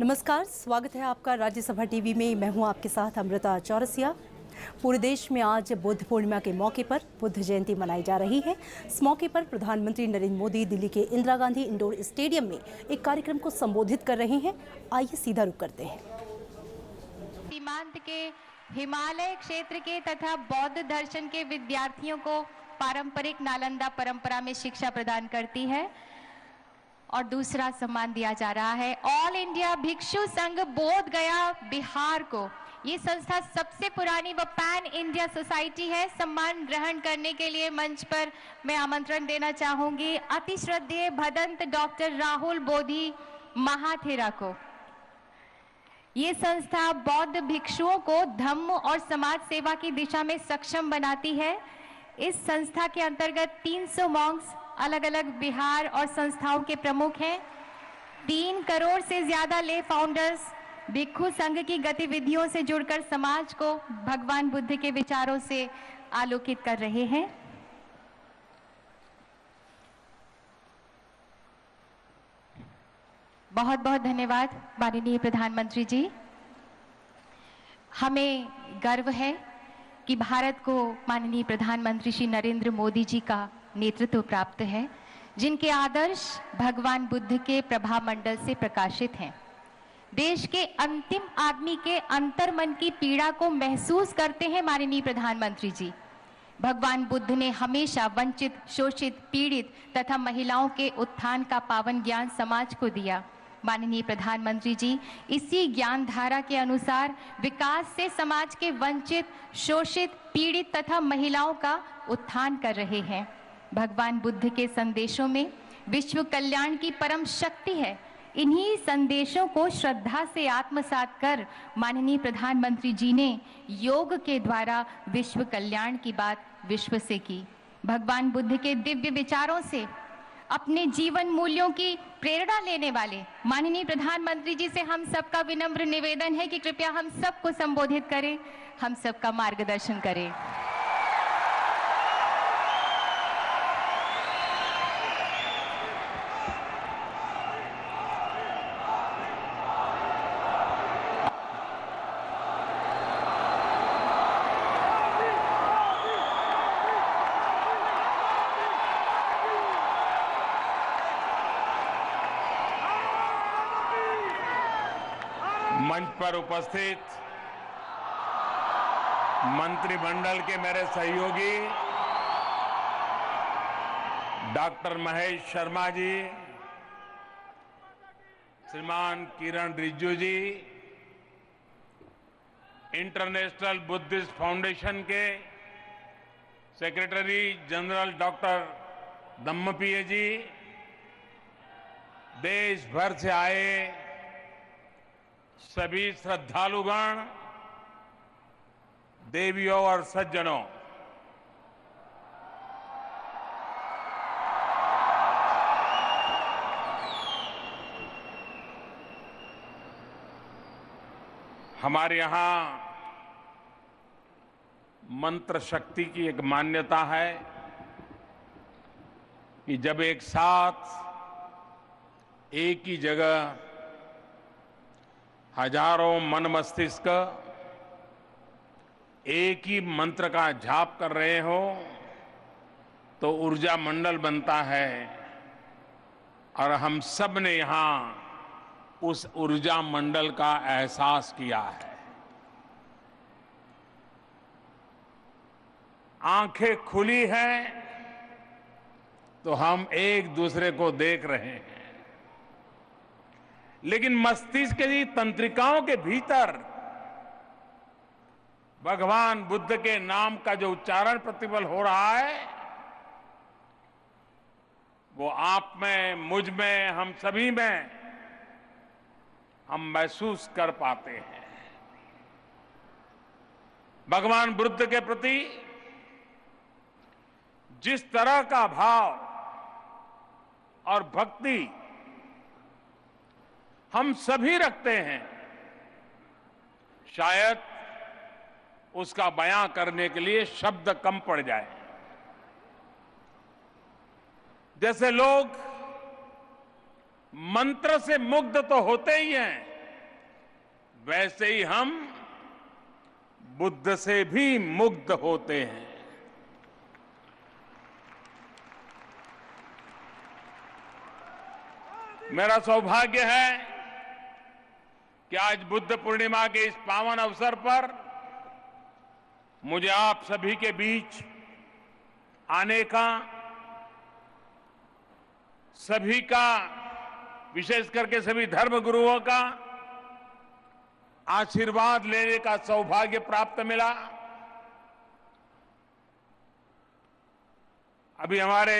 नमस्कार, स्वागत है आपका राज्यसभा टीवी में। मैं हूं आपके साथ अमृता चौरसिया। पूरे देश में आज बुद्ध पूर्णिमा के मौके पर बुद्ध जयंती मनाई जा रही है। इस मौके पर प्रधानमंत्री नरेंद्र मोदी दिल्ली के इंदिरा गांधी इंडोर स्टेडियम में एक कार्यक्रम को संबोधित कर रहे हैं। आइए सीधा रुख करते हैं। सीमांत के हिमालय क्षेत्र के तथा बौद्ध दर्शन के विद्यार्थियों को पारंपरिक नालंदा परंपरा में शिक्षा प्रदान करती है। और दूसरा सम्मान दिया जा रहा है ऑल इंडिया भिक्षु संघ बोध गया बिहार को। ये संस्था सबसे पुरानी व पैन इंडिया सोसाइटी है। सम्मान ग्रहण करने के लिए मंच पर मैं आमंत्रण देना चाहूंगी अति श्रद्धेय भदंत डॉक्टर राहुल बोधि महाथेरा को। ये संस्था बौद्ध भिक्षुओं को धम्म और समाज सेवा की दिशा में सक्षम बनाती है। इस संस्था के अंतर्गत 300 मॉन्क्स अलग अलग बिहार और संस्थाओं के प्रमुख हैं। 3 करोड़ से ज्यादा ले फाउंडर्स भिक्षु संघ की गतिविधियों से जुड़कर समाज को भगवान बुद्ध के विचारों से आलोकित कर रहे हैं। बहुत बहुत धन्यवाद माननीय प्रधानमंत्री जी। हमें गर्व है कि भारत को माननीय प्रधानमंत्री श्री नरेंद्र मोदी जी का नेतृत्व प्राप्त है, जिनके आदर्श भगवान बुद्ध के प्रभा मंडल से प्रकाशित हैं। देश के अंतिम आदमी के अंतर्मन की पीड़ा को महसूस करते हैं माननीय प्रधानमंत्री जी। भगवान बुद्ध ने हमेशा वंचित, शोषित, पीड़ित तथा महिलाओं के उत्थान का पावन ज्ञान समाज को दिया। माननीय प्रधानमंत्री जी इसी ज्ञान धारा के अनुसार विकास से समाज के वंचित, शोषित, पीड़ित तथा महिलाओं का उत्थान कर रहे हैं। भगवान बुद्ध के संदेशों में विश्व कल्याण की परम शक्ति है। इन्हीं संदेशों को श्रद्धा से आत्मसात कर माननीय प्रधानमंत्री जी ने योग के द्वारा विश्व कल्याण की बात विश्व से की। भगवान बुद्ध के दिव्य विचारों से अपने जीवन मूल्यों की प्रेरणा लेने वाले माननीय प्रधानमंत्री जी से हम सबका विनम्र निवेदन है कि कृपया हम सबको संबोधित करें, हम सबका मार्गदर्शन करें। मंच पर उपस्थित मंत्रिमंडल के मेरे सहयोगी डॉक्टर महेश शर्मा जी, श्रीमान किरण रिजिजू जी, इंटरनेशनल बुद्धिस्ट फाउंडेशन के सेक्रेटरी जनरल डॉक्टर दम्मपिये जी, देश भर से आए सभी श्रद्धालुगण, देवियों और सज्जनों, हमारे यहां मंत्र शक्ति की एक मान्यता है कि जब एक साथ एक ही जगह हजारों मन मस्तिष्क एक ही मंत्र का जाप कर रहे हो तो ऊर्जा मंडल बनता है। और हम सब ने यहां उस ऊर्जा मंडल का एहसास किया है। आंखें खुली हैं तो हम एक दूसरे को देख रहे हैं, लेकिन मस्तिष्क की तंत्रिकाओं के भीतर भगवान बुद्ध के नाम का जो उच्चारण प्रतिबल हो रहा है, वो आप में, मुझ में, हम सभी में हम महसूस कर पाते हैं। भगवान बुद्ध के प्रति जिस तरह का भाव और भक्ति हम सभी रखते हैं, शायद उसका बयां करने के लिए शब्द कम पड़ जाए। जैसे लोग मंत्र से मुग्ध तो होते ही हैं, वैसे ही हम बुद्ध से भी मुग्ध होते हैं। मेरा सौभाग्य है कि आज बुद्ध पूर्णिमा के इस पावन अवसर पर मुझे आप सभी के बीच आने का, सभी का, विशेष करके सभी धर्म गुरुओं का आशीर्वाद लेने का सौभाग्य प्राप्त मिला। अभी हमारे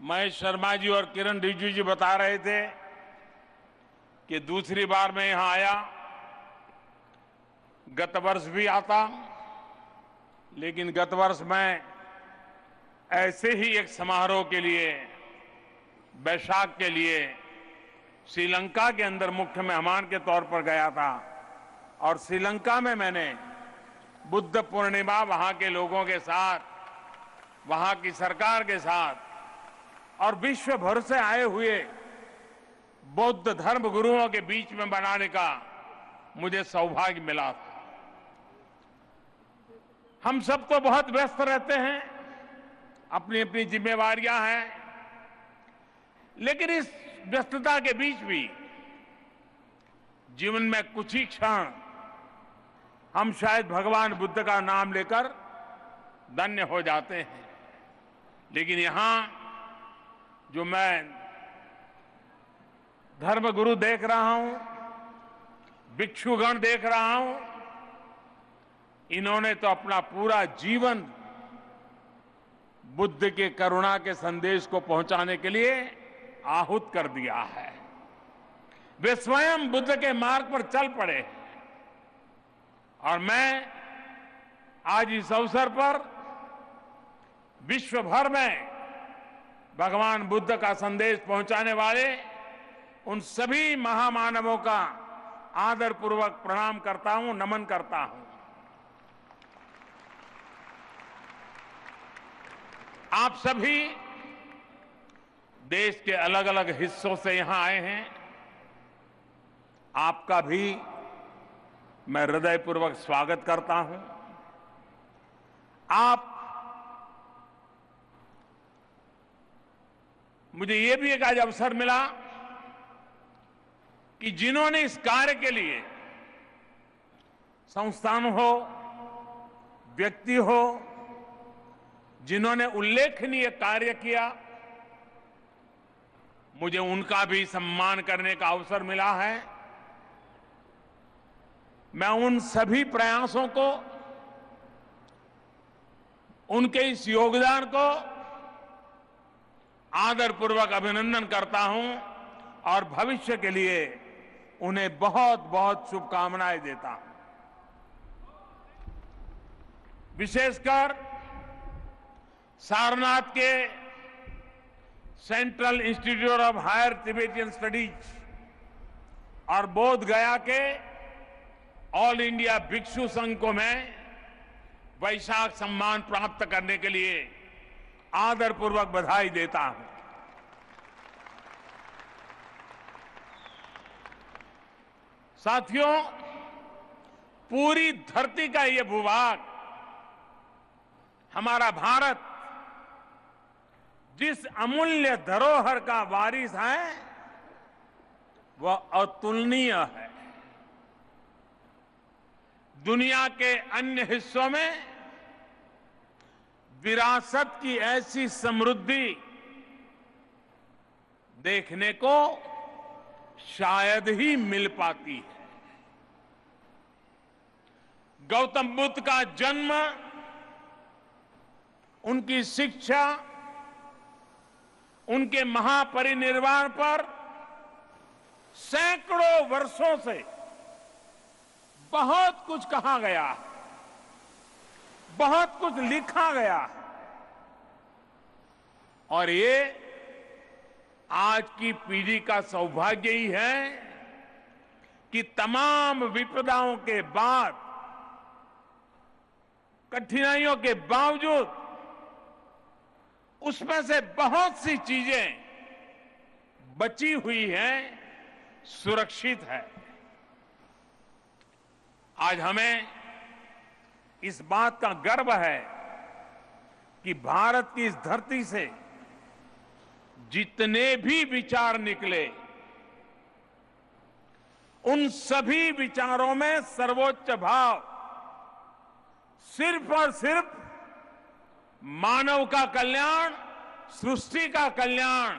महेश शर्मा जी और किरण रिजिजू जी बता रहे थे कि दूसरी बार मैं यहां आया, गत वर्ष भी आता, लेकिन गत वर्ष मैं ऐसे ही एक समारोह के लिए, बैसाख के लिए श्रीलंका के अंदर मुख्य मेहमान के तौर पर गया था और श्रीलंका में मैंने बुद्ध पूर्णिमा वहां के लोगों के साथ, वहां की सरकार के साथ और विश्व भर से आए हुए बौद्ध धर्म गुरुओं के बीच में बनाने का मुझे सौभाग्य मिला था। हम सब तो बहुत व्यस्त रहते हैं, अपनी अपनी जिम्मेवारियां हैं, लेकिन इस व्यस्तता के बीच भी जीवन में कुछ ही क्षण हम शायद भगवान बुद्ध का नाम लेकर धन्य हो जाते हैं। लेकिन यहां जो मैं धर्मगुरु देख रहा हूं, भिक्षुगण देख रहा हूं, इन्होंने तो अपना पूरा जीवन बुद्ध के करुणा के संदेश को पहुंचाने के लिए आहूत कर दिया है। वे स्वयं बुद्ध के मार्ग पर चल पड़े और मैं आज इस अवसर पर विश्व भर में भगवान बुद्ध का संदेश पहुंचाने वाले उन सभी महामानवों का आदरपूर्वक प्रणाम करता हूं, नमन करता हूं। आप सभी देश के अलग अलग हिस्सों से यहां आए हैं, आपका भी मैं हृदयपूर्वक स्वागत करता हूं। मुझे यह भी एक आज अवसर मिला कि जिन्होंने इस कार्य के लिए, संस्थान हो, व्यक्ति हो, जिन्होंने उल्लेखनीय कार्य किया, मुझे उनका भी सम्मान करने का अवसर मिला है। मैं उन सभी प्रयासों को, उनके इस योगदान को आदरपूर्वक अभिनंदन करता हूं और भविष्य के लिए उन्हें बहुत बहुत शुभकामनाएं देता हूं। विशेषकर सारनाथ के Central Institute of Higher Tibetan Studies और बोध गया के ऑल इंडिया भिक्षु संघ को मैं वैशाख सम्मान प्राप्त करने के लिए आदरपूर्वक बधाई देता हूं। साथियों, पूरी धरती का ये भूभाग, हमारा भारत, जिस अमूल्य धरोहर का वारिस है, वह अतुलनीय है। दुनिया के अन्य हिस्सों में विरासत की ऐसी समृद्धि देखने को शायद ही मिल पाती है। गौतम बुद्ध का जन्म, उनकी शिक्षा, उनके महापरिनिर्वाण पर सैकड़ों वर्षों से बहुत कुछ कहा गया, बहुत कुछ लिखा गया और ये आज की पीढ़ी का सौभाग्य ही है कि तमाम विपदाओं के बाद, कठिनाइयों के बावजूद उसमें से बहुत सी चीजें बची हुई हैं, सुरक्षित है। आज हमें इस बात का गर्व है कि भारत की इस धरती से जितने भी विचार निकले, उन सभी विचारों में सर्वोच्च भाव सिर्फ और सिर्फ मानव का कल्याण, सृष्टि का कल्याण,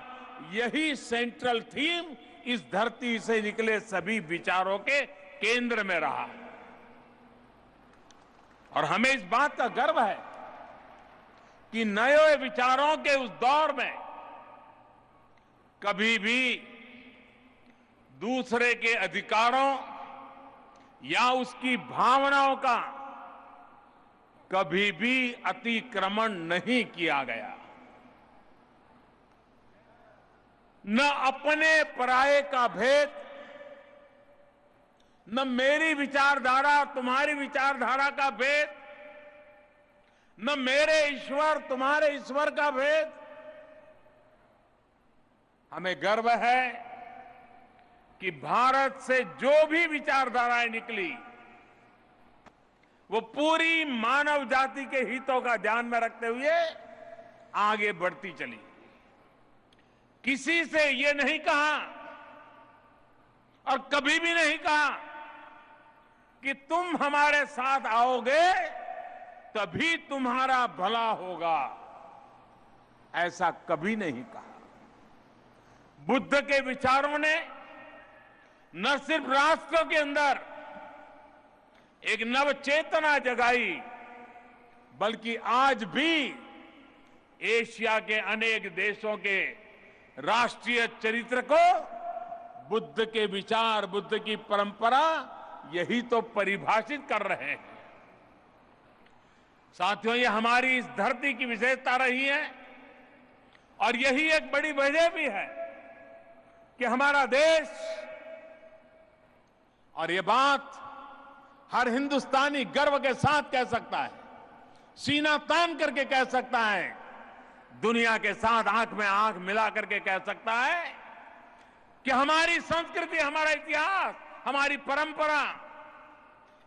यही सेंट्रल थीम इस धरती से निकले सभी विचारों के केंद्र में रहा है। और हमें इस बात का गर्व है कि नए विचारों के उस दौर में कभी भी दूसरे के अधिकारों या उसकी भावनाओं का कभी भी अतिक्रमण नहीं किया गया। न अपने पराये का भेद, न मेरी विचारधारा तुम्हारी विचारधारा का भेद, न मेरे ईश्वर तुम्हारे ईश्वर का भेद। हमें गर्व है कि भारत से जो भी विचारधाराएं निकली वो पूरी मानव जाति के हितों का ध्यान में रखते हुए आगे बढ़ती चली। किसी से ये नहीं कहा और कभी भी नहीं कहा कि तुम हमारे साथ आओगे तभी तुम्हारा भला होगा, ऐसा कभी नहीं कहा। बुद्ध के विचारों ने न सिर्फ राष्ट्रों के अंदर एक नव चेतना जगाई, बल्कि आज भी एशिया के अनेक देशों के राष्ट्रीय चरित्र को बुद्ध के विचार, बुद्ध की परंपरा यही तो परिभाषित कर रहे हैं। साथियों, ये हमारी इस धरती की विशेषता रही है और यही एक बड़ी वजह भी है कि हमारा देश, और ये बात हर हिंदुस्तानी गर्व के साथ कह सकता है, सीना तान करके कह सकता है, दुनिया के साथ आंख में आंख मिला करके कह सकता है कि हमारी संस्कृति, हमारा इतिहास, हमारी परंपरा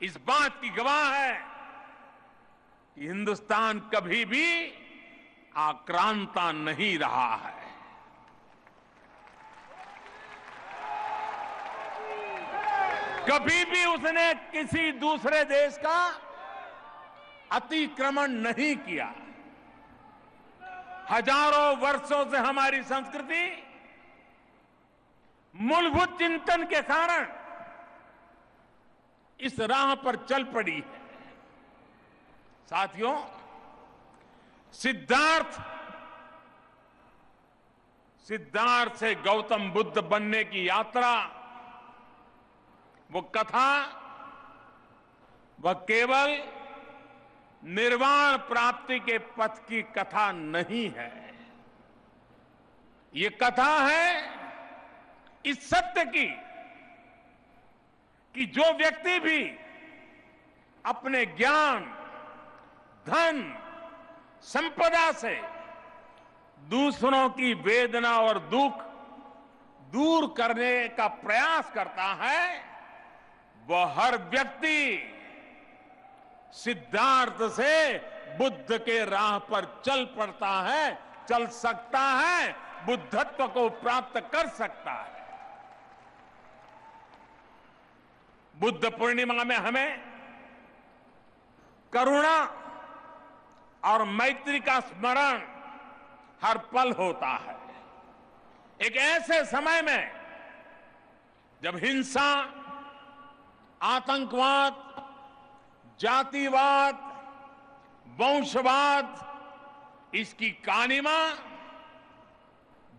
इस बात की गवाह है कि हिंदुस्तान कभी भी आक्रांता नहीं रहा है। कभी भी उसने किसी दूसरे देश का अतिक्रमण नहीं किया। हजारों वर्षों से हमारी संस्कृति मूलभूत चिंतन के कारण इस राह पर चल पड़ी है। साथियों, सिद्धार्थ से गौतम बुद्ध बनने की यात्रा, वो कथा, वह केवल निर्वाण प्राप्ति के पथ की कथा नहीं है। ये कथा है इस सत्य की कि जो व्यक्ति भी अपने ज्ञान, धन, संपदा से दूसरों की वेदना और दुख दूर करने का प्रयास करता है, वह हर व्यक्ति सिद्धार्थ से बुद्ध के राह पर चल पड़ता है, चल सकता है, बुद्धत्व को प्राप्त कर सकता है। बुद्ध पूर्णिमा में हमें करुणा और मैत्री का स्मरण हर पल होता है। एक ऐसे समय में जब हिंसा, आतंकवाद, जातिवाद, वंशवाद, इसकी कानिमा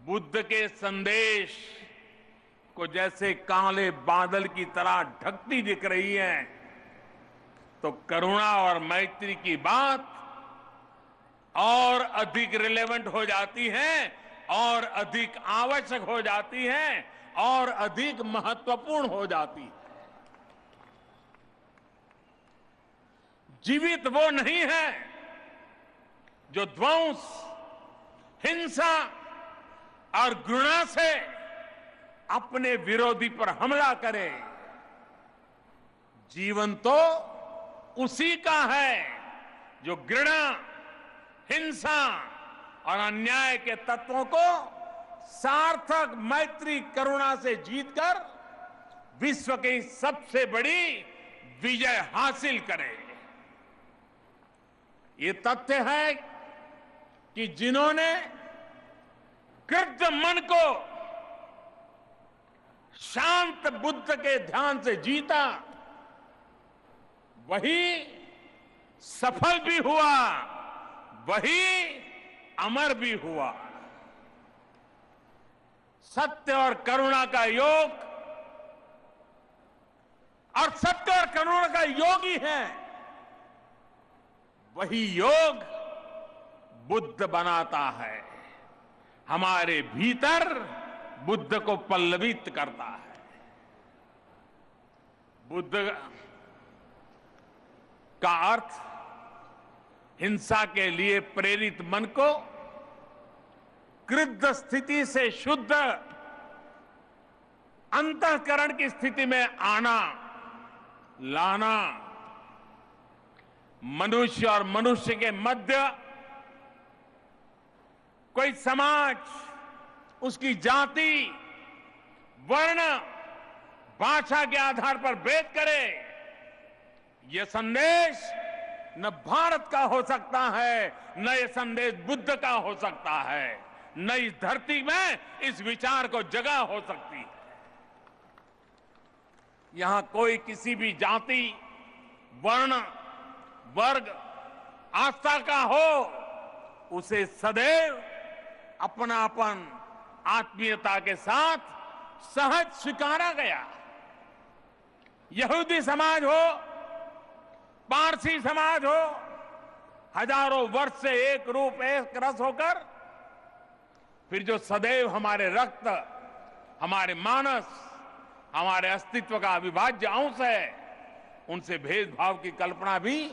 बुद्ध के संदेश को जैसे काले बादल की तरह ढकती दिख रही है, तो करुणा और मैत्री की बात और अधिक रिलेवेंट हो जाती है, और अधिक आवश्यक हो जाती है, और अधिक महत्वपूर्ण हो जाती है। जीवित वो नहीं है जो ध्वंस, हिंसा और घृणा से अपने विरोधी पर हमला करे। जीवन तो उसी का है जो घृणा, हिंसा और अन्याय के तत्वों को सार्थक मैत्री करुणा से जीतकर विश्व की सबसे बड़ी विजय हासिल करे। ये तथ्य है कि जिन्होंने क्रुद्ध मन को शांत बुद्ध के ध्यान से जीता, वही सफल भी हुआ, वही अमर भी हुआ। सत्य और करुणा का योग, और सत्य और करुणा का योग ही है, वही योग बुद्ध बनाता है, हमारे भीतर बुद्ध को पल्लवित करता है। बुद्ध का अर्थ हिंसा के लिए प्रेरित मन को क्रुद्ध स्थिति से शुद्ध अंतःकरण की स्थिति में आना, लाना, मनुष्य और मनुष्य के मध्य कोई समाज उसकी जाति, वर्ण, भाषा के आधार पर भेद करे, यह संदेश न भारत का हो सकता है, न यह संदेश बुद्ध का हो सकता है, न इस धरती में इस विचार को जगह हो सकती है। यहां कोई किसी भी जाति, वर्ण, वर्ग, आस्था का हो, उसे सदैव अपनापन, आत्मीयता के साथ सहज स्वीकारा गया। यहूदी समाज हो, पारसी समाज हो, हजारों वर्ष से एक रूप, एक रस होकर फिर जो सदैव हमारे रक्त, हमारे मानस, हमारे अस्तित्व का अविभाज्य अंश है, उनसे भेदभाव की कल्पना भी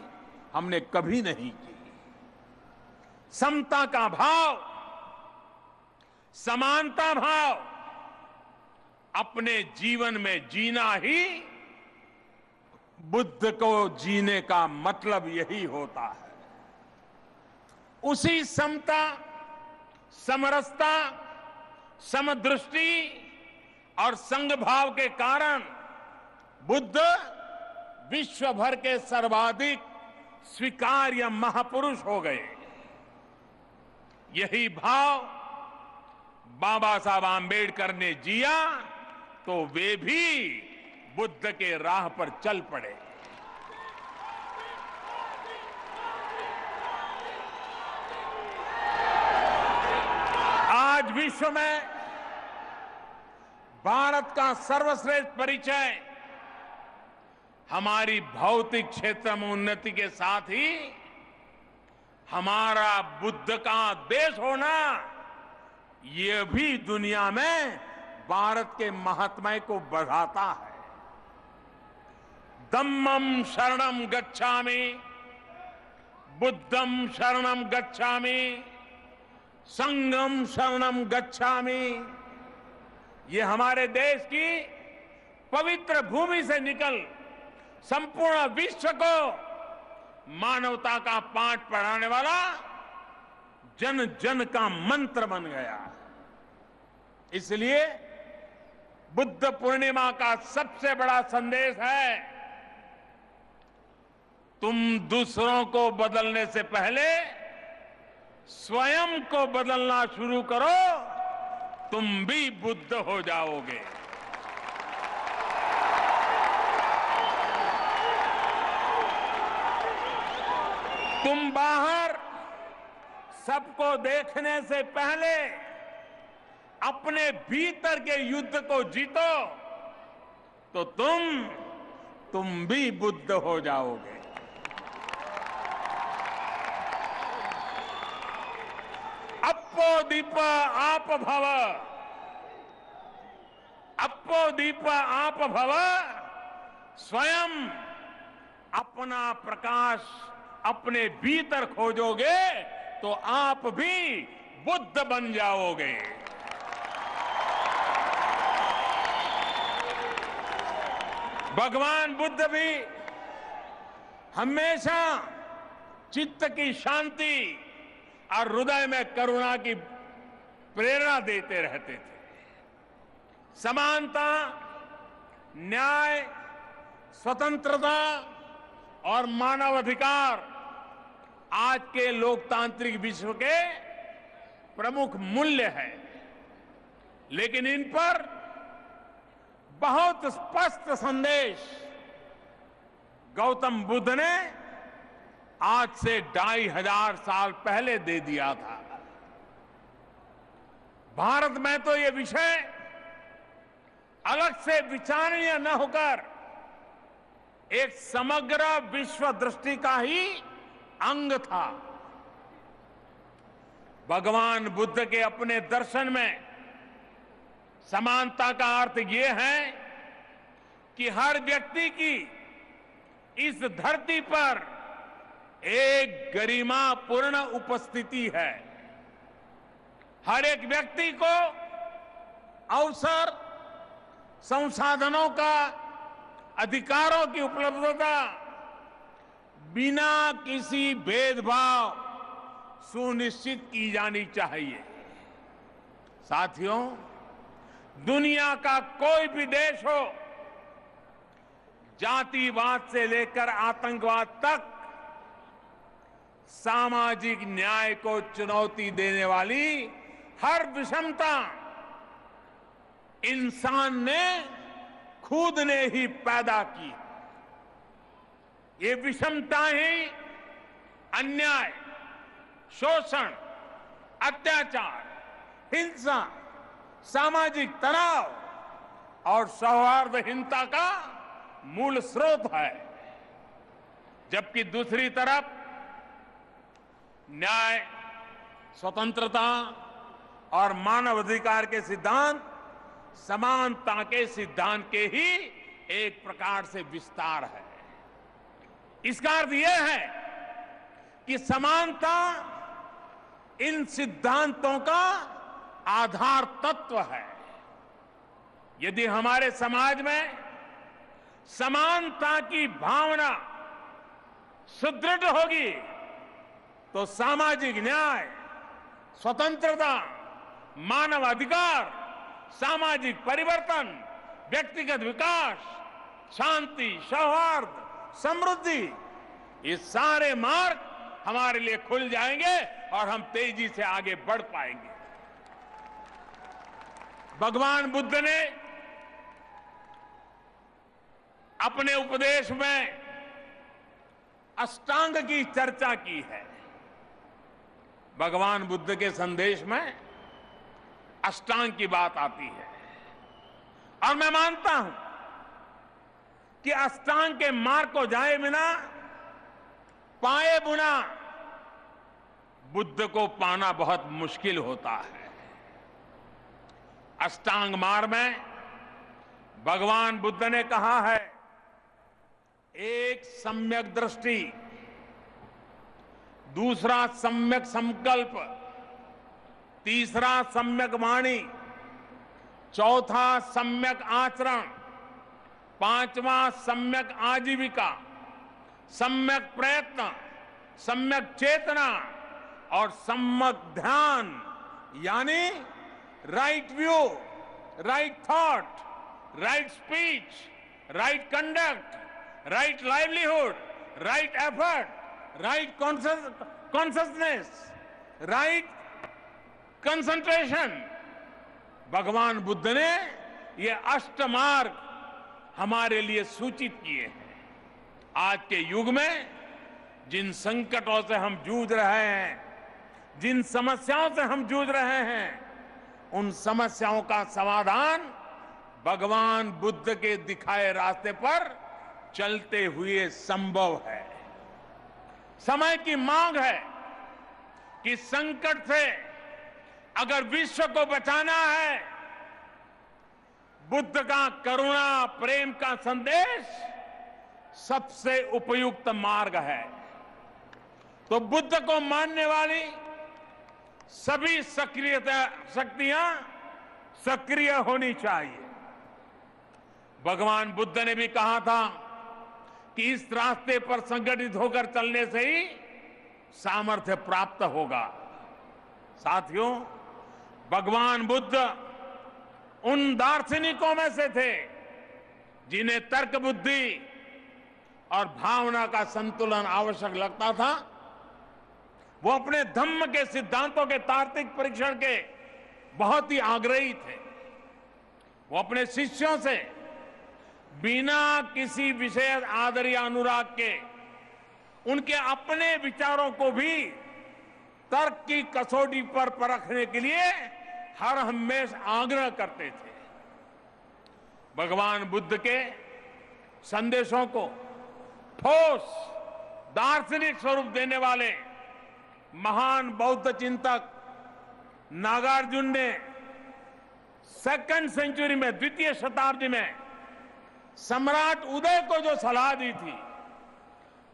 हमने कभी नहीं की। समता का भाव, समानता भाव अपने जीवन में जीना ही बुद्ध को जीने का मतलब यही होता है। उसी समता, समरसता, समदृष्टि और संघभाव के कारण बुद्ध विश्व भर के सर्वाधिक स्वीकार्य महापुरुष हो गए। यही भाव बाबा साहब आंबेडकर ने जिया तो वे भी बुद्ध के राह पर चल पड़े। आज विश्व में भारत का सर्वश्रेष्ठ परिचय हमारी भौतिक क्षेत्र में उन्नति के साथ ही हमारा बुद्ध का देश होना, ये भी दुनिया में भारत के महात्म्य को बढ़ाता है। धम्मं शरणं गच्छामि, बुद्धं शरणं गच्छामि, संघं शरणं गच्छामि। ये हमारे देश की पवित्र भूमि से निकल संपूर्ण विश्व को मानवता का पाठ पढ़ाने वाला जन जन का मंत्र बन गया। इसलिए बुद्ध पूर्णिमा का सबसे बड़ा संदेश है, तुम दूसरों को बदलने से पहले स्वयं को बदलना शुरू करो, तुम भी बुद्ध हो जाओगे। तुम बाहर सबको देखने से पहले अपने भीतर के युद्ध को जीतो तो तुम भी बुद्ध हो जाओगे। अप्पो दीप आप भव, अप्पो दीप आप भव, स्वयं अपना प्रकाश अपने भीतर खोजोगे तो आप भी बुद्ध बन जाओगे। भगवान बुद्ध भी हमेशा चित्त की शांति और हृदय में करुणा की प्रेरणा देते रहते थे। समानता, न्याय, स्वतंत्रता और मानवाधिकार आज के लोकतांत्रिक विश्व के प्रमुख मूल्य हैं, लेकिन इन पर बहुत स्पष्ट संदेश गौतम बुद्ध ने आज से 2500 साल पहले दे दिया था। भारत में तो ये विषय अलग से विचारणीय न होकर एक समग्र विश्व दृष्टि का ही अंग था। भगवान बुद्ध के अपने दर्शन में समानता का अर्थ ये है कि हर व्यक्ति की इस धरती पर एक गरिमापूर्ण उपस्थिति है। हर एक व्यक्ति को अवसर, संसाधनों का, अधिकारों की उपलब्धता बिना किसी भेदभाव सुनिश्चित की जानी चाहिए। साथियों, दुनिया का कोई भी देश हो, जातिवाद से लेकर आतंकवाद तक सामाजिक न्याय को चुनौती देने वाली हर विषमता इंसान ने खुद ने ही पैदा की। ये विषमता ही अन्याय, शोषण, अत्याचार, हिंसा, सामाजिक तनाव और सौहार्दहीनता का मूल स्रोत है। जबकि दूसरी तरफ न्याय, स्वतंत्रता और मानवाधिकार के सिद्धांत समानता के सिद्धांत के ही एक प्रकार से विस्तार है। इसका अर्थ यह है कि समानता इन सिद्धांतों का आधार तत्व है। यदि हमारे समाज में समानता की भावना सुदृढ़ होगी तो सामाजिक न्याय, स्वतंत्रता, मानवाधिकार, सामाजिक परिवर्तन, व्यक्तिगत विकास, शांति, सौहार्द, समृद्धि, ये सारे मार्ग हमारे लिए खुल जाएंगे और हम तेजी से आगे बढ़ पाएंगे। भगवान बुद्ध ने अपने उपदेश में अष्टांग की चर्चा की है। भगवान बुद्ध के संदेश में अष्टांग की बात आती है और मैं मानता हूं कि अष्टांग के मार्ग को जाए बिना पाए बिना बुद्ध को पाना बहुत मुश्किल होता है। अष्टांग मार्ग में भगवान बुद्ध ने कहा है, एक सम्यक दृष्टि, दूसरा सम्यक संकल्प, तीसरा सम्यक वाणी, चौथा सम्यक आचरण, पांचवा सम्यक आजीविका, सम्यक प्रयत्न, सम्यक चेतना और सम्यक ध्यान, यानी right view, right thought, right speech, right conduct, right livelihood, right effort, right consciousness, right concentration. भगवान बुद्ध ने ये अष्टमार्ग हमारे लिए सूचित किए हैं। आज के युग में जिन संकटों से हम जूझ रहे हैं, जिन समस्याओं से हम जूझ रहे हैं, उन समस्याओं का समाधान भगवान बुद्ध के दिखाए रास्ते पर चलते हुए संभव है। समय की मांग है कि संकट से अगर विश्व को बचाना है, बुद्ध का करुणा प्रेम का संदेश सबसे उपयुक्त मार्ग है। तो बुद्ध को मानने वाली सभी शक्तियां सक्रिय होनी चाहिए। भगवान बुद्ध ने भी कहा था कि इस रास्ते पर संगठित होकर चलने से ही सामर्थ्य प्राप्त होगा। साथियों, भगवान बुद्ध उन दार्शनिकों में से थे जिन्हें तर्क बुद्धि और भावना का संतुलन आवश्यक लगता था। वो अपने धम्म के सिद्धांतों के तार्किक परीक्षण के बहुत ही आग्रही थे। वो अपने शिष्यों से बिना किसी विशेष आदर या अनुराग के उनके अपने विचारों को भी तर्क की कसौटी पर परखने के लिए हर हमेशा आग्रह करते थे। भगवान बुद्ध के संदेशों को ठोस दार्शनिक स्वरूप देने वाले महान बौद्ध चिंतक नागार्जुन ने सेकंड सेंचुरी में, द्वितीय शताब्दी में सम्राट उदय को जो सलाह दी थी,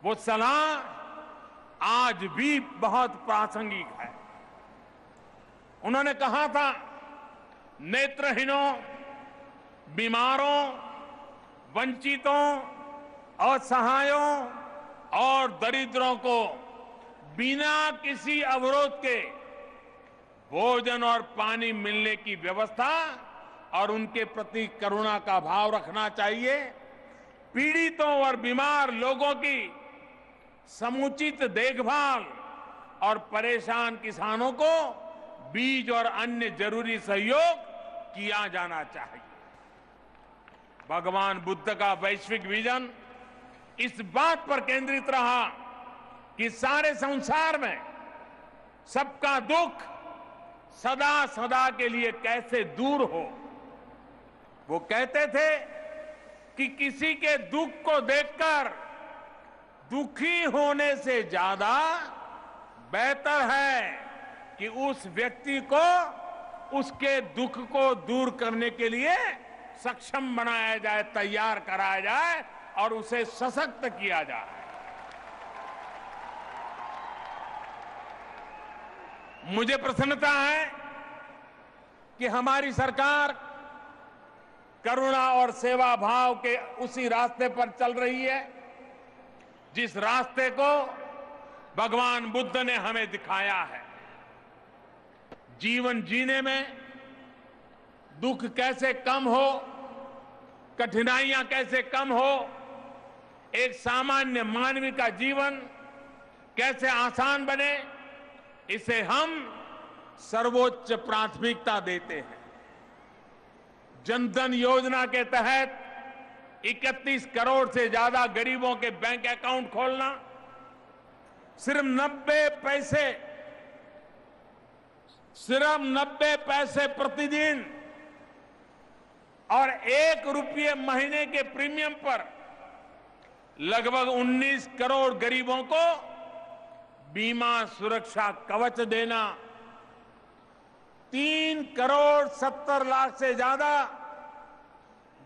वो सलाह आज भी बहुत प्रासंगिक है। उन्होंने कहा था, नेत्रहीनों, बीमारों, वंचितों, असहायों और दरिद्रों को बिना किसी अवरोध के भोजन और पानी मिलने की व्यवस्था और उनके प्रति करुणा का भाव रखना चाहिए। पीड़ितों और बीमार लोगों की समुचित देखभाल और परेशान किसानों को बीज और अन्य जरूरी सहयोग किया जाना चाहिए। भगवान बुद्ध का वैश्विक विजन इस बात पर केंद्रित रहा कि सारे संसार में सबका दुख सदा सदा के लिए कैसे दूर हो। वो कहते थे कि किसी के दुख को देखकर दुखी होने से ज्यादा बेहतर है कि उस व्यक्ति को उसके दुख को दूर करने के लिए सक्षम बनाया जाए, तैयार कराया जाए और उसे सशक्त किया जाए। मुझे प्रसन्नता है कि हमारी सरकार करुणा और सेवा भाव के उसी रास्ते पर चल रही है जिस रास्ते को भगवान बुद्ध ने हमें दिखाया है। जीवन जीने में दुख कैसे कम हो, कठिनाइयां कैसे कम हो, एक सामान्य मानवी का जीवन कैसे आसान बने, इसे हम सर्वोच्च प्राथमिकता देते हैं। जनधन योजना के तहत 31 करोड़ से ज्यादा गरीबों के बैंक अकाउंट खोलना, सिर्फ 90 पैसे प्रतिदिन और 1 रुपये महीने के प्रीमियम पर लगभग 19 करोड़ गरीबों को बीमा सुरक्षा कवच देना, 3 करोड़ 70 लाख से ज्यादा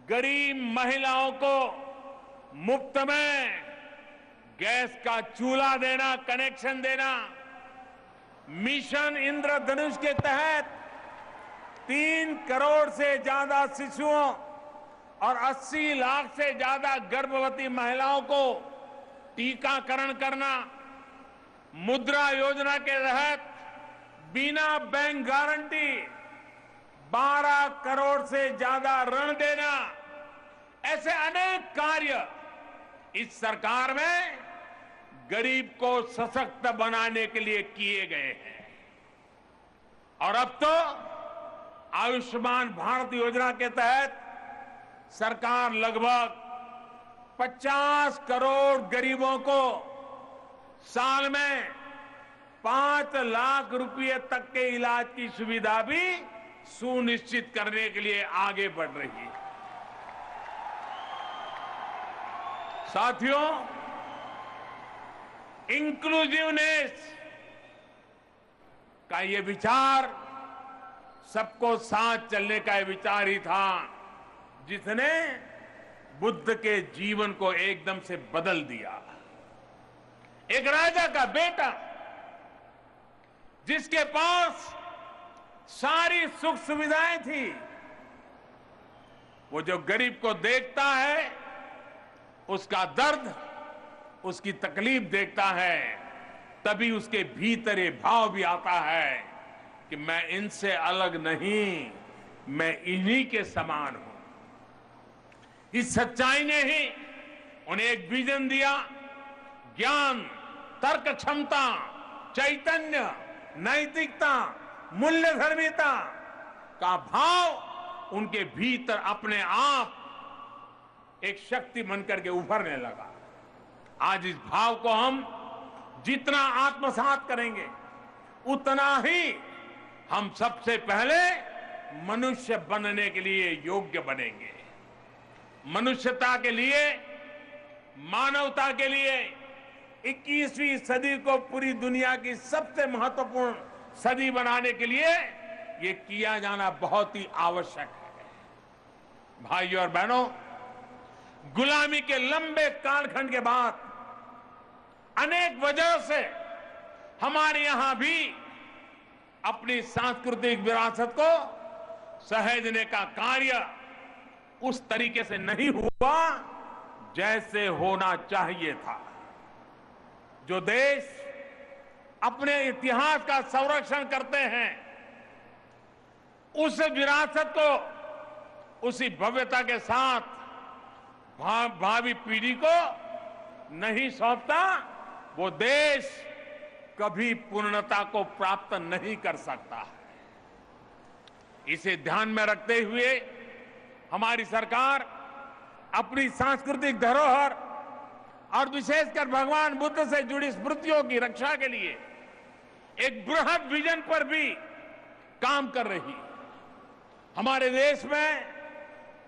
गरीब महिलाओं को मुफ्त में गैस का चूल्हा देना, कनेक्शन देना, मिशन इंद्रधनुष के तहत 3 करोड़ से ज्यादा शिशुओं और 80 लाख से ज्यादा गर्भवती महिलाओं को टीकाकरण करना, मुद्रा योजना के तहत बिना बैंक गारंटी 12 करोड़ से ज्यादा ऋण देना, ऐसे अनेक कार्य इस सरकार में गरीब को सशक्त बनाने के लिए किए गए हैं। और अब तो आयुष्मान भारत योजना के तहत सरकार लगभग 50 करोड़ गरीबों को साल में 5 लाख रुपए तक के इलाज की सुविधा भी सुनिश्चित करने के लिए आगे बढ़ रही है। साथियों, इंक्लूसिवनेस का ये विचार, सबको साथ चलने का ये विचार ही था जिसने बुद्ध के जीवन को एकदम से बदल दिया। एक राजा का बेटा जिसके पास सारी सुख सुविधाएं थी, वो जो गरीब को देखता है, उसका दर्द, उसकी तकलीफ देखता है, तभी उसके भीतर ये भाव भी आता है कि मैं इनसे अलग नहीं, मैं इन्हीं के समान हूं। इस सच्चाई ने ही उन्हें एक विजन दिया। ज्ञान, तर्क क्षमता, चैतन्य, नैतिकता, मूल्य धर्मिता का भाव उनके भीतर अपने आप एक शक्ति बनकर के उभरने लगा। आज इस भाव को हम जितना आत्मसात करेंगे, उतना ही हम सबसे पहले मनुष्य बनने के लिए योग्य बनेंगे। मनुष्यता के लिए, मानवता के लिए 21वीं सदी को पूरी दुनिया की सबसे महत्वपूर्ण सदी बनाने के लिए ये किया जाना बहुत ही आवश्यक है। भाइयों और बहनों, गुलामी के लंबे कालखंड के बाद अनेक वजहों से हमारे यहां भी अपनी सांस्कृतिक विरासत को सहेजने का कार्य उस तरीके से नहीं हुआ जैसे होना चाहिए था। जो देश अपने इतिहास का संरक्षण करते हैं, उस विरासत को उसी भव्यता के साथ भावी पीढ़ी को नहीं सौंपता, वो देश कभी पूर्णता को प्राप्त नहीं कर सकता है। इसे ध्यान में रखते हुए हमारी सरकार अपनी सांस्कृतिक धरोहर और विशेषकर भगवान बुद्ध से जुड़ी स्मृतियों की रक्षा के लिए एक बृहद विजन पर भी काम कर रही है। हमारे देश में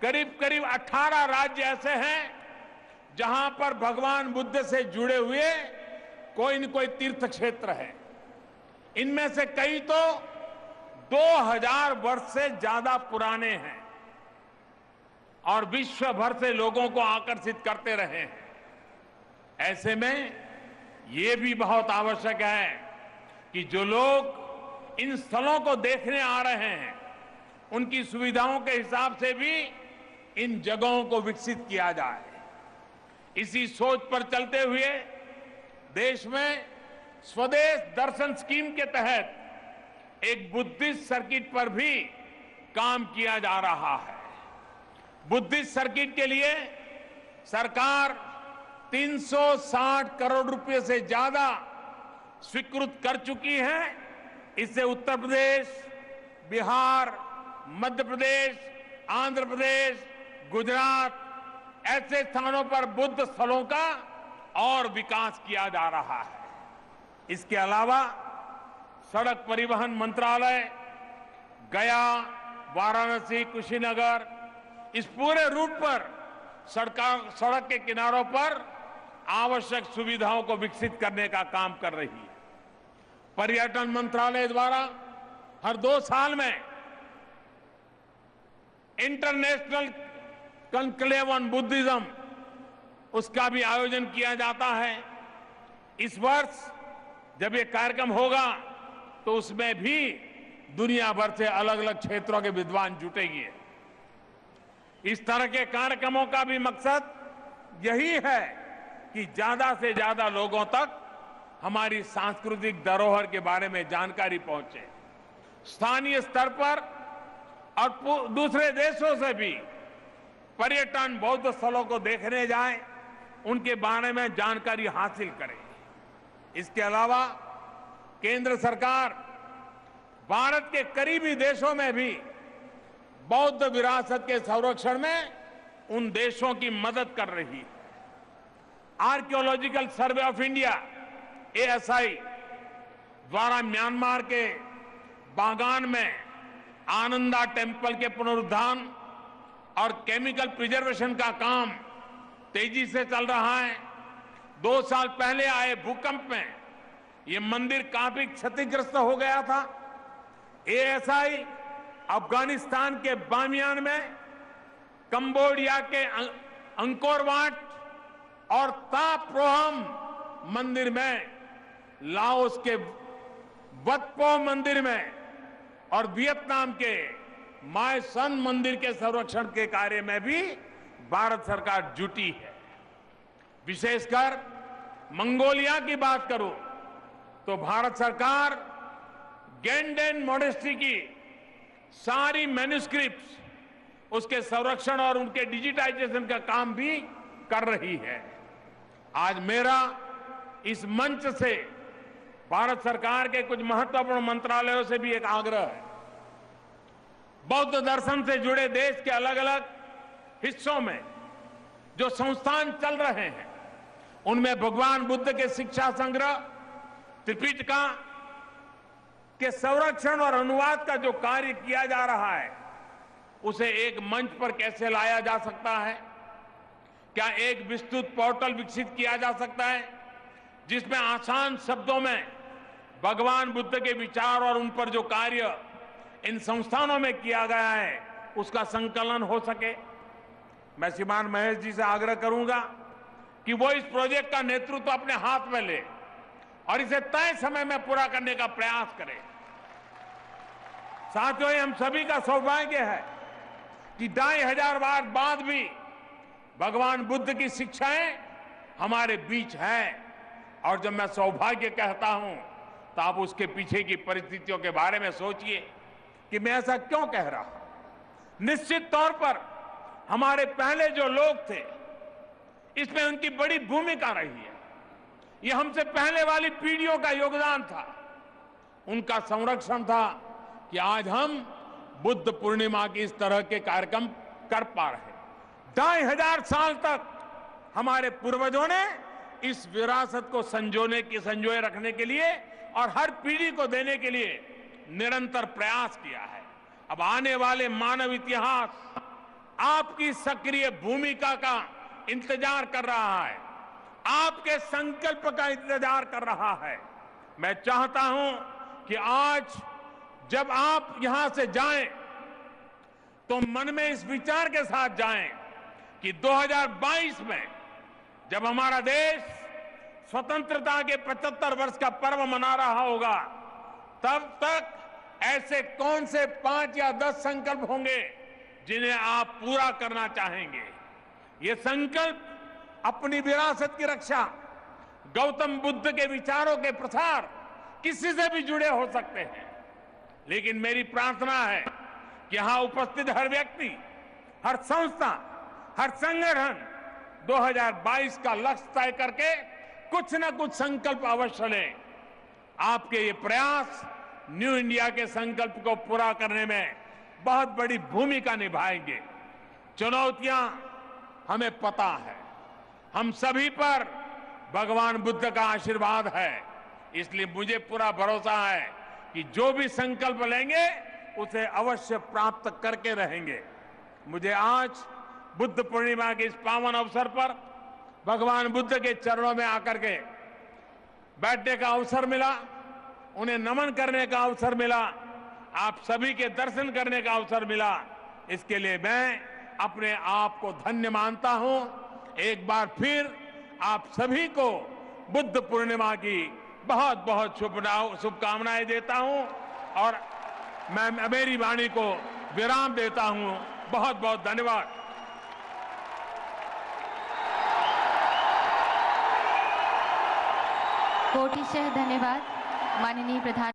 करीब करीब 18 राज्य ऐसे हैं जहां पर भगवान बुद्ध से जुड़े हुए कोई न कोई तीर्थ क्षेत्र है। इनमें से कई तो 2000 वर्ष से ज्यादा पुराने हैं और विश्व भर से लोगों को आकर्षित करते रहे हैं। ऐसे में ये भी बहुत आवश्यक है कि जो लोग इन स्थलों को देखने आ रहे हैं, उनकी सुविधाओं के हिसाब से भी इन जगहों को विकसित किया जाए। इसी सोच पर चलते हुए देश में स्वदेश दर्शन स्कीम के तहत एक बुद्धिस्ट सर्किट पर भी काम किया जा रहा है। बुद्धिस्ट सर्किट के लिए सरकार 360 करोड़ रुपए से ज्यादा स्वीकृत कर चुकी है। इससे उत्तर प्रदेश, बिहार, मध्य प्रदेश, आंध्र प्रदेश, गुजरात ऐसे स्थानों पर बुद्ध स्थलों का और विकास किया जा रहा है। इसके अलावा सड़क परिवहन मंत्रालय गया, वाराणसी, कुशीनगर, इस पूरे रूट पर सड़क के किनारों पर आवश्यक सुविधाओं को विकसित करने का काम कर रही है। पर्यटन मंत्रालय द्वारा हर 2 साल में इंटरनेशनल कॉन्क्लेव ऑन बुद्धिज्म, उसका भी आयोजन किया जाता है। इस वर्ष जब ये कार्यक्रम होगा तो उसमें भी दुनिया भर से अलग अलग क्षेत्रों के विद्वान जुटेंगे। इस तरह के कार्यक्रमों का भी मकसद यही है कि ज्यादा से ज्यादा लोगों तक हमारी सांस्कृतिक धरोहर के बारे में जानकारी पहुंचे। स्थानीय स्तर पर और दूसरे देशों से भी पर्यटन बौद्ध स्थलों को देखने जाएं, उनके बारे में जानकारी हासिल करें। इसके अलावा केंद्र सरकार भारत के करीबी देशों में भी बौद्ध विरासत के संरक्षण में उन देशों की मदद कर रही है। Archaeological survey of India ASI द्वारा म्यांमार के बागान में आनंदा टेम्पल के पुनरुद्धार और केमिकल प्रिजर्वेशन का काम तेजी से चल रहा है। 2 साल पहले आए भूकंप में ये मंदिर काफी क्षतिग्रस्त हो गया था। ASI अफगानिस्तान के बामियान में, कंबोडिया के अंकोर वाट और ताप्रोहम मंदिर में, लाओस के वतपो मंदिर में और वियतनाम के माय सन मंदिर के संरक्षण के कार्य में भी भारत सरकार जुटी है। विशेषकर मंगोलिया की बात करूं तो भारत सरकार गेंडेन मॉनेस्ट्री की सारी मैन्युस्क्रिप्ट्स, उसके संरक्षण और उनके डिजिटाइजेशन का काम भी कर रही है। आज मेरा इस मंच से भारत सरकार के कुछ महत्वपूर्ण मंत्रालयों से भी एक आग्रह है। बौद्ध दर्शन से जुड़े देश के अलग अलग हिस्सों में जो संस्थान चल रहे हैं, उनमें भगवान बुद्ध के शिक्षा संग्रह त्रिपिटका के संरक्षण और अनुवाद का जो कार्य किया जा रहा है, उसे एक मंच पर कैसे लाया जा सकता है? क्या एक विस्तृत पोर्टल विकसित किया जा सकता है जिसमें आसान शब्दों में भगवान बुद्ध के विचार और उन पर जो कार्य इन संस्थानों में किया गया है उसका संकलन हो सके? मैं श्रीमान महेश जी से आग्रह करूंगा कि वो इस प्रोजेक्ट का नेतृत्व अपने हाथ में ले और इसे तय समय में पूरा करने का प्रयास करें। साथियों, हम सभी का सौभाग्य है कि 2500 बार बाद भी भगवान बुद्ध की शिक्षाएं हमारे बीच है। और जब मैं सौभाग्य कहता हूं तो आप उसके पीछे की परिस्थितियों के बारे में सोचिए कि मैं ऐसा क्यों कह रहा हूं। निश्चित तौर पर हमारे पहले जो लोग थे, इसमें उनकी बड़ी भूमिका रही है। ये हमसे पहले वाली पीढ़ियों का योगदान था, उनका संरक्षण था कि आज हम बुद्ध पूर्णिमा की इस तरह के कार्यक्रम कर पा रहे हैं। 2500 साल तक हमारे पूर्वजों ने इस विरासत को संजोए रखने के लिए और हर पीढ़ी को देने के लिए निरंतर प्रयास किया है। अब आने वाले मानव इतिहास आपकी सक्रिय भूमिका का इंतजार कर रहा है, आपके संकल्प का इंतजार कर रहा है। मैं चाहता हूं कि आज जब आप यहां से जाएं तो मन में इस विचार के साथ जाएं कि 2022 में जब हमारा देश स्वतंत्रता के 75 वर्ष का पर्व मना रहा होगा, तब तक ऐसे कौन से 5 या 10 संकल्प होंगे जिन्हें आप पूरा करना चाहेंगे। ये संकल्प अपनी विरासत की रक्षा, गौतम बुद्ध के विचारों के प्रसार, किसी से भी जुड़े हो सकते हैं। लेकिन मेरी प्रार्थना है कि यहां उपस्थित हर व्यक्ति, हर संस्था, हर संगठन 2022 का लक्ष्य तय करके कुछ न कुछ संकल्प अवश्य लें। आपके ये प्रयास न्यू इंडिया के संकल्प को पूरा करने में बहुत बड़ी भूमिका निभाएंगे। चुनौतियां हमें पता है, हम सभी पर भगवान बुद्ध का आशीर्वाद है, इसलिए मुझे पूरा भरोसा है कि जो भी संकल्प लेंगे उसे अवश्य प्राप्त करके रहेंगे। मुझे आज बुद्ध पूर्णिमा के इस पावन अवसर पर भगवान बुद्ध के चरणों में आकर के बैठने का अवसर मिला, उन्हें नमन करने का अवसर मिला, आप सभी के दर्शन करने का अवसर मिला। इसके लिए मैं अपने आप को धन्य मानता हूं। एक बार फिर आप सभी को बुद्ध पूर्णिमा की बहुत बहुत शुभकामनाएं देता हूं और मैं मेरी वाणी को विराम देता हूं। बहुत बहुत धन्यवाद। कोटिशः धन्यवाद माननीय प्रधान